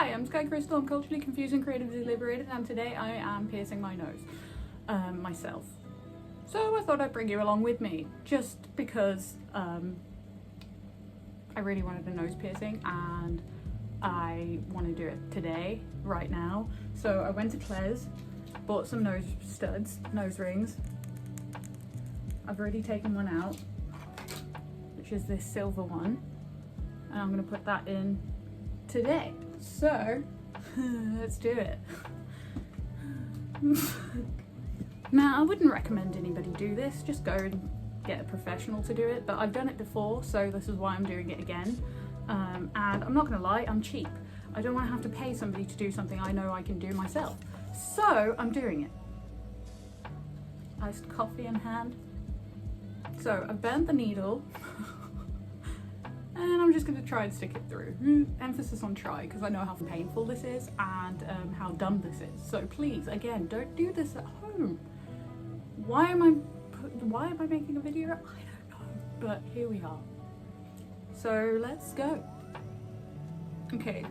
Hi, I'm Sky Crystal. I'm culturally confused and creatively liberated, and today I am piercing my nose myself. So I thought I'd bring you along with me, just because I really wanted a nose piercing and I want to do it today, right now. So I went to Claire's, bought some nose studs, nose rings. I've already taken one out, which is this silver one, and I'm going to put that in today. So let's do it. Now, I wouldn't recommend anybody do this, just go and get a professional to do it, but I've done it before, so this is why I'm doing it again. And I'm not gonna lie, I'm cheap. I don't want to have to pay somebody to do something I know I can do myself. So I'm doing it. Iced coffee in hand. So I've burnt the needle and I'm just going to try and stick it through. Emphasis on try, because I know how painful this is and how dumb this is. So please, again, don't do this at home. Why am I making a video? I don't know, but here we are. So let's go. Okay.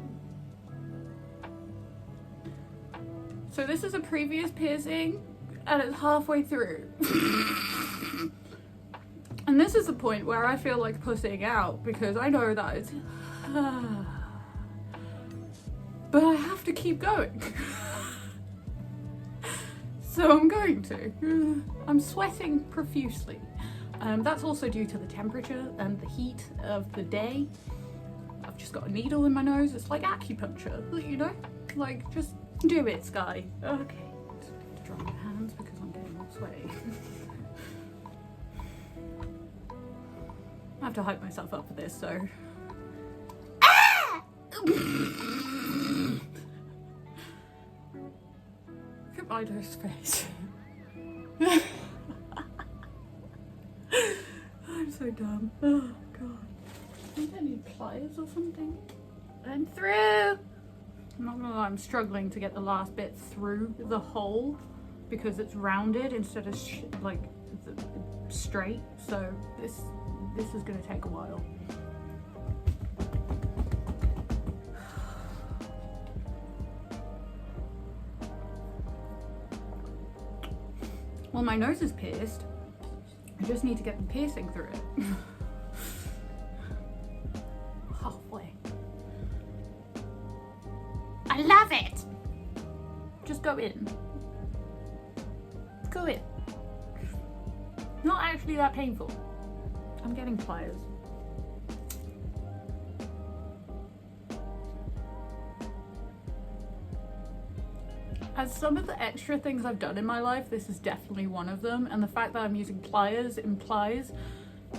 So this is a previous piercing and it's halfway through. And this is the point where I feel like pussing out because I know that it's... but I have to keep going. So I'm going to. I'm sweating profusely. That's also due to the temperature and the heat of the day. I've just got a needle in my nose. It's like acupuncture, you know? Like, just do it, Sky. Okay. To dry my hands because I'm getting all sweaty. I have to hype myself up for this, so... Ah! Look at my nose face. I'm so dumb. Oh god. I think I need pliers or something. I'm through! I'm not gonna lie, I'm struggling to get the last bit through the hole because it's rounded instead of like straight, so this is going to take a while. Well, my nose is pierced. I just need to get the piercing through it. Halfway. I love it! Just go in. Go in. Not actually that painful. I'm getting pliers. As some of the extra things I've done in my life, this is definitely one of them, and the fact that I'm using pliers implies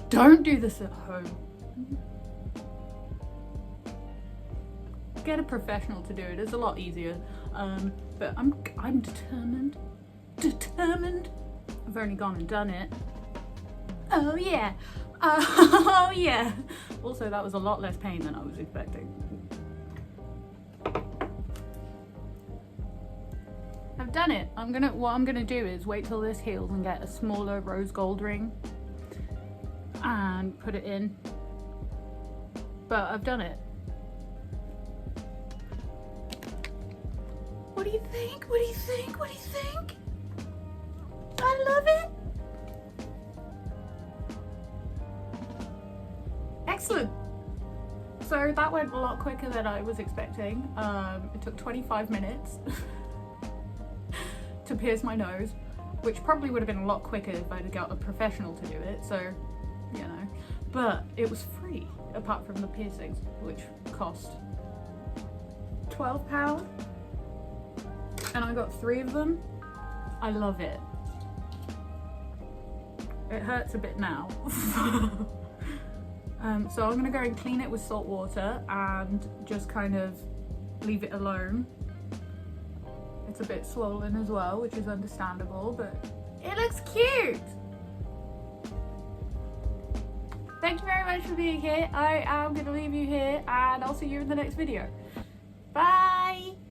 don't do this at home. Get a professional to do it. It's a lot easier. But I'm determined. Determined. I've only gone and done it. Oh yeah. Oh yeah. Also, that was a lot less pain than I was expecting. I've done it. What I'm gonna do is wait till this heals and get a smaller rose gold ring and put it in. But I've done it. What do you think? What do you think? What do you think? I love it. Excellent. So that went a lot quicker than I was expecting. It took 25 minutes to pierce my nose, which probably would have been a lot quicker if I'd got a professional to do it, so, you know. But it was free, apart from the piercings, which cost £12. And I got 3 of them. I love it. It hurts a bit now. So I'm gonna go and clean it with salt water and just kind of leave it alone. It's a bit swollen as well, which is understandable, but it looks cute. Thank you very much for being here. I am gonna leave you here and I'll see you in the next video. Bye.